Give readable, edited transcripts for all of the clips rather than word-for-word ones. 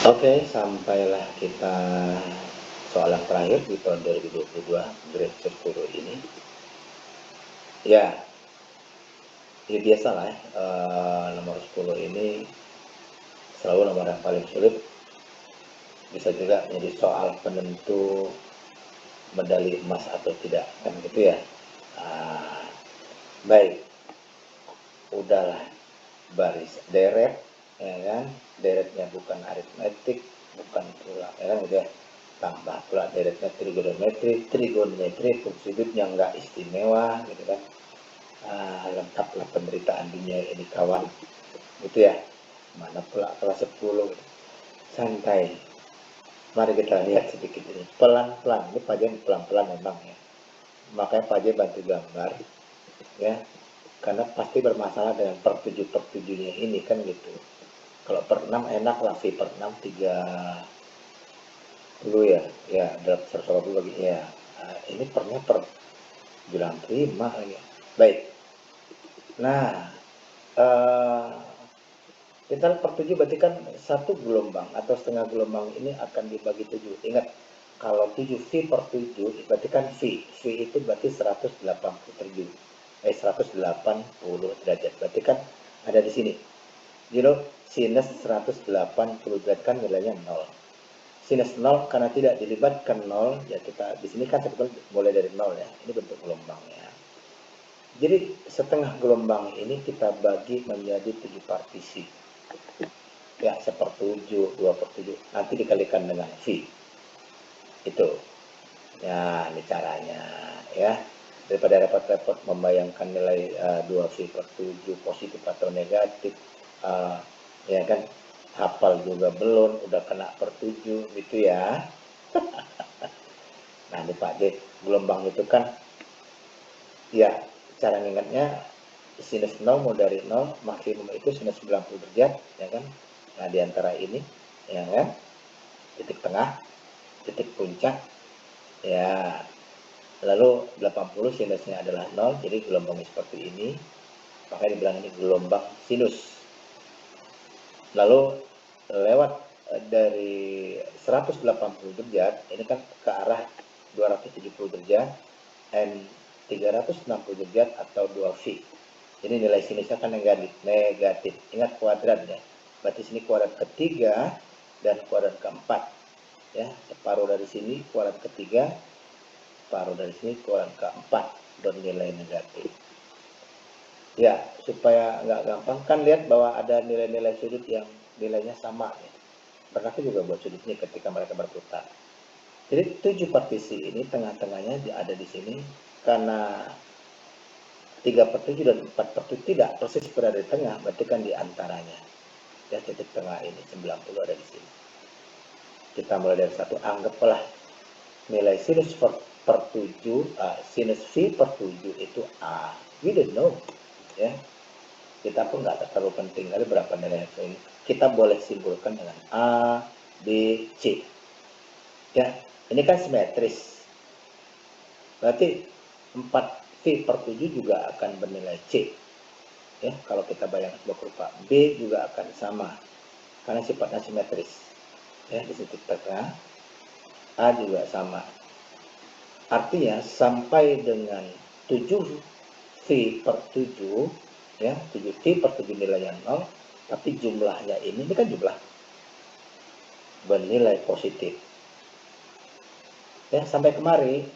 Oke, sampailah kita soalan terakhir di tahun 2022, grade 10 ini. Ya, ya biasalah ya, nomor 10 ini selalu nomor yang paling sulit, bisa juga menjadi soal penentu medali emas atau tidak, kan gitu ya. Ah, baik, udahlah baris deret, ya kan, deretnya bukan aritmetik, bukan pula, ya kan gitu ya. Tambah pula deretnya trigonometri, trigonometri sudutnya nggak istimewa gitu kan. Lengkaplah penderitaan dunia ini kawan, gitu ya. Mana pula kelas 10 gitu. Santai, mari kita lihat sedikit ini pelan-pelan. Ini Pak Jen pelan-pelan memang ya, makanya Pak Jen bantu gambar ya, karena pasti bermasalah dengan per 7 per 7-nya ini kan gitu. Kalau per 6 enak lah, V per 6 30 ya, ya 180 lagi ya. Ini pernya per 95 lagi. Baik. Nah, eh, kita per 7 berarti kan satu gelombang atau setengah gelombang ini akan dibagi 7. Ingat, kalau 7 V per 7 berarti kan V. V itu berarti 187. 180 derajat. Berarti kan ada di sini. Sinus 180 derajat kan nilainya 0. Sinus 0 karena tidak dilibatkan 0, ya kita di sini kan sebetulnya mulai dari 0 ya. Ini bentuk gelombangnya. Jadi setengah gelombang ini kita bagi menjadi 7 partisi. Ya, 1/7, 2/7. Nanti dikalikan dengan V. Itu. Ya, ini caranya ya. Daripada repot-repot membayangkan nilai 2V/7 positif atau negatif, ya kan, hafal juga belum, udah kena per 7 gitu ya. Nah, ini Pak D, gelombang itu kan, ya cara ngingatnya sinus 0 mau dari 0, maksimum itu sinus 90 derajat, ya kan. Nah, di antara ini, ya kan, titik tengah, titik puncak, ya. Lalu 80 sinusnya adalah 0, jadi gelombangnya seperti ini, makanya dibilang ini gelombang sinus. Lalu lewat dari 180 derajat, ini kan ke arah 270 derajat, N 360 derajat atau 2V. Jadi nilai sinusnya kan negatif. Ingat kuadrat ya. Berarti sini kuadrat ketiga dan kuadrat keempat. Ya, separuh dari sini kuadrat ketiga, separuh dari sini kuadrat keempat bernilai negatif. Ya, supaya nggak gampang kan lihat bahwa ada nilai-nilai sudut yang nilainya sama. Ya. Berlaku juga buat sudut ini ketika mereka berputar. Jadi 7 partisi ini tengah-tengahnya ada di sini karena 3/7 dan 4/7 tidak persis berada di tengah, berarti kan di antaranya. Ya, titik tengah ini 90 ada di sini. Kita mulai dari satu, anggaplah nilai sinus per 7, sinus V per 7 itu A. We don't know. Ya, kita pun nggak terlalu penting kali berapa nilai ini. Kita boleh simpulkan dengan A, B, C. Ya, ini kan simetris. Berarti 4V per 7 juga akan bernilai C. Ya, kalau kita bayangkan sebuah rupa, B juga akan sama karena sifatnya simetris. Ya, di titik tengah A juga sama. Artinya sampai dengan 7V per 7, ya, 7V per 7 nilainya 0, tapi jumlahnya ini kan jumlah bernilai positif. Ya, sampai kemari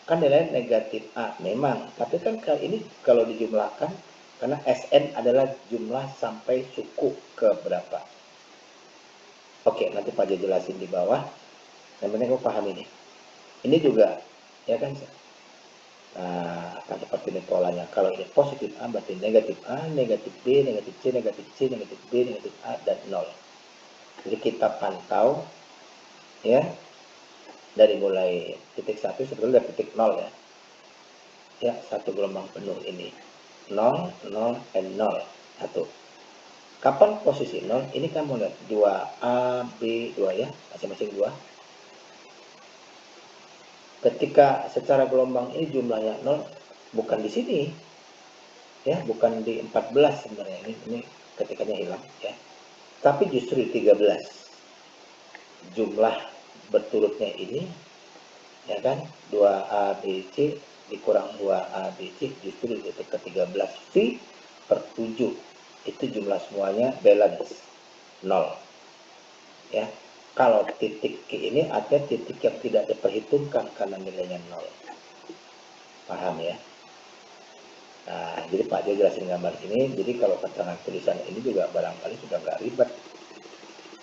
kan nilai negatif A memang, tapi kan kali ini kalau dijumlahkan, karena Sn adalah jumlah sampai suku ke berapa. Oke, nanti Pak J jelasin di bawah, yang penting kamu paham ini. Ini juga, ya kan, akan seperti ini polanya. Kalau ini positif A, berarti negatif A, negatif B, negatif C, negatif C, negatif B, negatif A, dan 0. Jadi kita pantau, ya, dari mulai titik 1 sebetulnya dari titik 0 ya. Ya, satu gelombang penuh ini. 0, 0, and 0. 1. Kapan posisi 0? Ini kan mau lihat 2A, B, 2 ya, masing-masing 2. Ketika secara gelombang ini jumlahnya 0, bukan di sini. Ya, bukan di 14 sebenarnya. Ini ketikanya hilang ya. tapi justru 13 jumlah berturutnya ini, ya kan, 2A B C dikurang 2A B C justru itu ke 13 V per 7 itu jumlah semuanya balance 0 ya. Kalau titik Q ini ada titik yang tidak diperhitungkan karena nilainya 0, paham ya. Nah, jadi Pak Jo jelasin gambar ini. Jadi kalau keterangan tulisan ini juga barangkali sudah nggak ribet.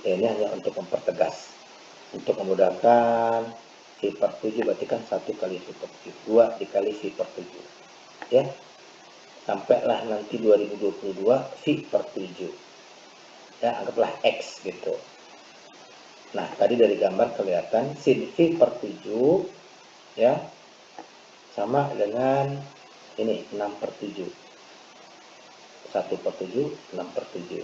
Ini hanya untuk mempertegas, untuk memudahkan. V per 7 berarti kan 1 kali V per 7, 2 dikali V per 7 ya, sampailah nanti 2022 V per 7 ya, anggaplah X gitu. Nah, tadi dari gambar kelihatan sin V per 7 ya sama dengan ini 6 per 7, 1 per 7, 6 per 7,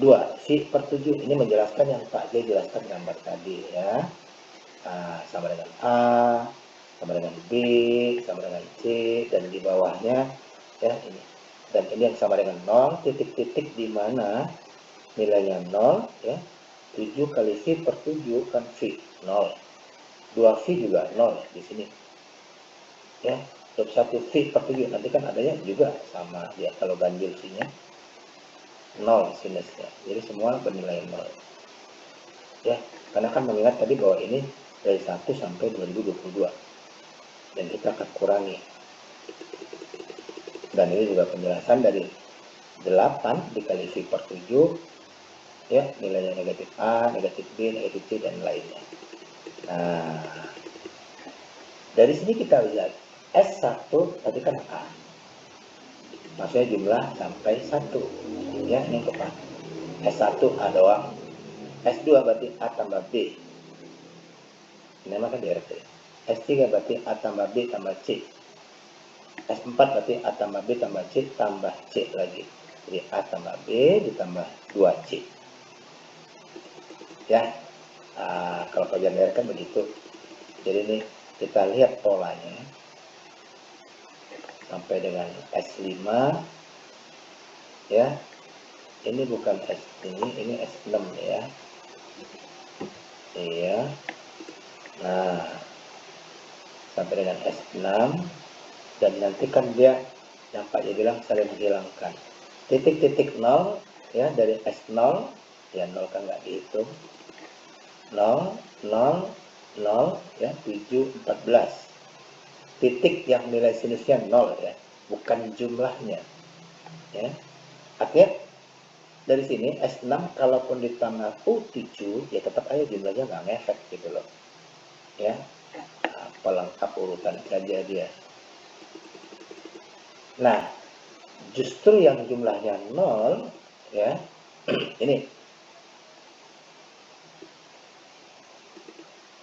2 V per 7 ini menjelaskan yang Pak J jelaskan gambar tadi ya. Sama dengan A, sama dengan B, sama dengan C, dan di bawahnya ya ini. Dan ini yang sama dengan 0, titik-titik di mana nilainya 0 ya. 7 kali V per 7 kan V 0. 2V juga 0 di sini. Ya, 21 V per 7 nanti kan adanya juga sama ya, kalau ganjil V-nya 0 sinusnya. Jadi semua bernilai 0. Ya, karena kan mengingat tadi bahwa ini dari 1 sampai 2022 dan kita akan kurangi, dan ini juga penjelasan dari 8 dikali V per 7 ya, nilainya negatif A, negatif B, negatif C, dan lainnya. Nah, dari sini kita lihat S1 tadi kan A, maksudnya jumlah sampai 1 ya, ini kepan S1 A doang. S2 berarti A tambah B, ini maka DRT. S3 berarti A tambah B tambah C. S4 berarti A tambah B tambah C tambah C lagi. Jadi A tambah B ditambah 2C. Ya, kalau pelajaran DR kan begitu. Jadi ini kita lihat polanya sampai dengan S5 ya. Ini bukan S ini S6 ya. Iya. Nah, sampai dengan S6, dan nanti kan dia yang Pak Ya bilang saling menghilangkan titik-titik 0 ya, dari S0 ya, 0 kan nggak dihitung, 0 0 0 ya, 7 14 titik yang nilai sinusnya 0 ya, bukan jumlahnya ya. Artinya dari sini S6 kalaupun ditambah U7 ya tetap aja jumlahnya nggak ngefek gitu loh ya. Pelengkap urutan saja dia. Nah, justru yang jumlahnya 0 ya, ini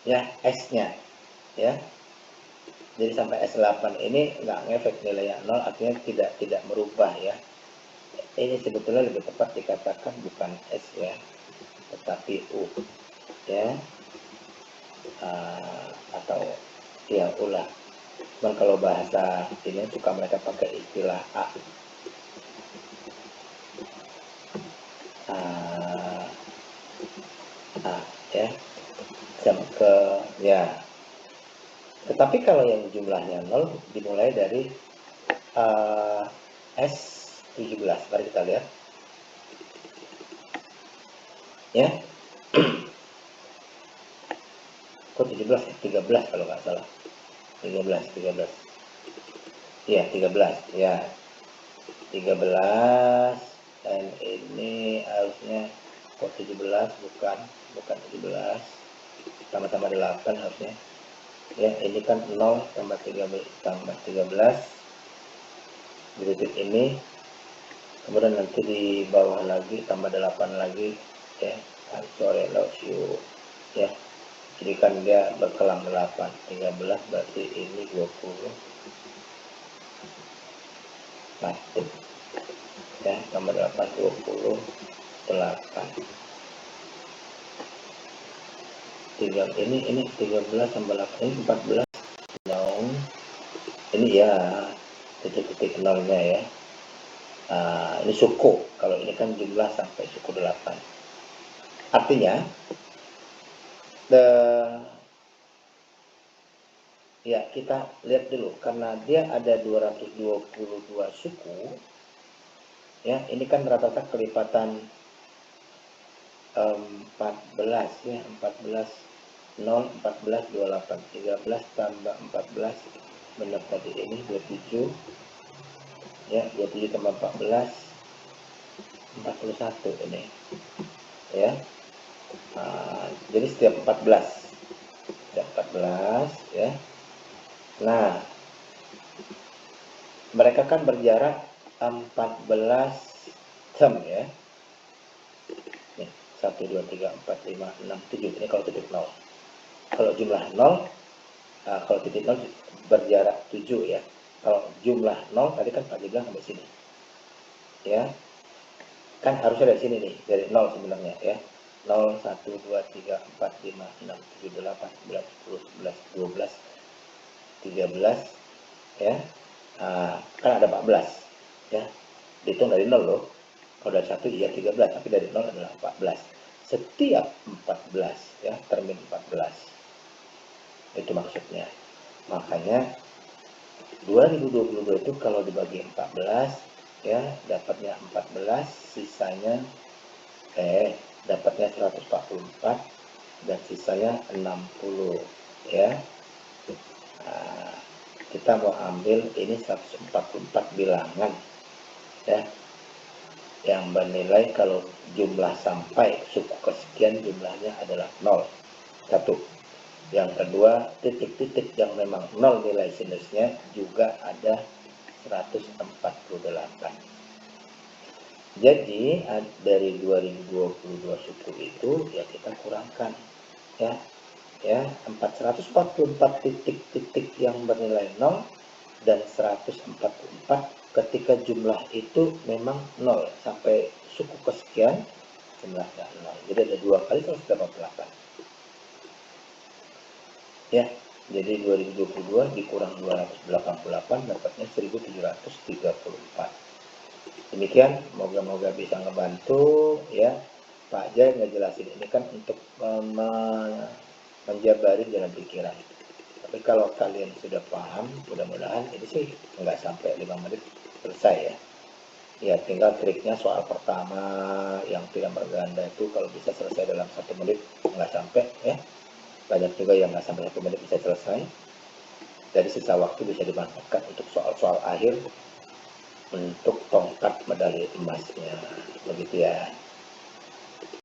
ya S-nya ya. Jadi sampai S8 ini nggak ngefek nilainya 0, artinya tidak merubah ya. Ini sebetulnya lebih tepat dikatakan bukan S ya, tetapi U ya, atau ya ulah. Cuman kalau bahasa ini suka mereka pakai istilah A. Ya, sama ke ya. Tetapi kalau yang jumlahnya 0 dimulai dari S17. Mari kita lihat ya. Kok 17 ya? 13 kalau nggak salah. 13 ya, 13 ya, 13. Dan ini harusnya kok 17, bukan 17, tambah 8 harusnya ya. Ini kan 0 tambah 13 di titik ini, kemudian nanti di bawah lagi tambah 8 lagi ya. Sorry, love you ya. Jadi kan dia berkelang 8, 13 berarti ini 20 mati ya, tambah 8 28 ini 13 tambah 8 ini 14 no. Ini ya titik-titik nolnya ya. Ini suku Kalau ini kan jumlah sampai suku 8. Artinya ya kita lihat dulu, karena dia ada 222 suku ya, ini kan rata-rata kelipatan 14 ya, 14 0 14 28 13 tambah 14 benar tadi ini 27 ya, 27 tambah 14 41 ini ya. Jadi setiap 14 ya. Nah, mereka kan berjarak 14 jam ya. Nih, 1 2 3 4 5 6 7 ini kalau titik 0. Kalau jumlah 0, kalau titik 0 berjarak 7 ya. Kalau jumlah 0 tadi kan Pak bilang sampai sini. Ya. Kan harusnya dari sini nih, dari 0 sebenarnya ya. 0 1 2 3 4 5 6 7 8 9 10 11 12 13 ya. Kan ada 14 ya. Dihitung dari 0 loh. Kalau dari 1 iya 13, tapi dari 0 adalah 14. Setiap 14 ya, termin 14. Itu maksudnya. Makanya 2022 itu kalau dibagi 14 ya, dapatnya 14, sisanya dapatnya 144 dan sisanya 60 ya. Kita mau ambil ini 144 bilangan ya, yang bernilai kalau jumlah sampai suku kesekian jumlahnya adalah 0. Satu. Yang kedua, titik-titik yang memang 0 nilai sinusnya juga ada 148. Jadi dari 2022 suku itu ya kita kurangkan ya. 444 titik-titik yang bernilai 0 dan 144 ketika jumlah itu memang 0 sampai suku kesekian jumlahnya 0. Jadi ada 2 kali 188. Ya, jadi 2022 dikurang 288 dapatnya 1734. Demikian, moga-moga bisa ngebantu ya. Pak Jai ngejelasin ini kan untuk menjabarin jalan pikiran. Tapi kalau kalian sudah paham, mudah-mudahan ini sih nggak sampai 5 menit selesai ya. Ya tinggal triknya soal pertama yang tidak berganda itu kalau bisa selesai dalam 1 menit nggak sampai ya. Banyak juga yang nggak sampai 1 menit bisa selesai. Jadi sisa waktu bisa dimanfaatkan untuk soal-soal akhir untuk tongkat medali emasnya. Begitu ya.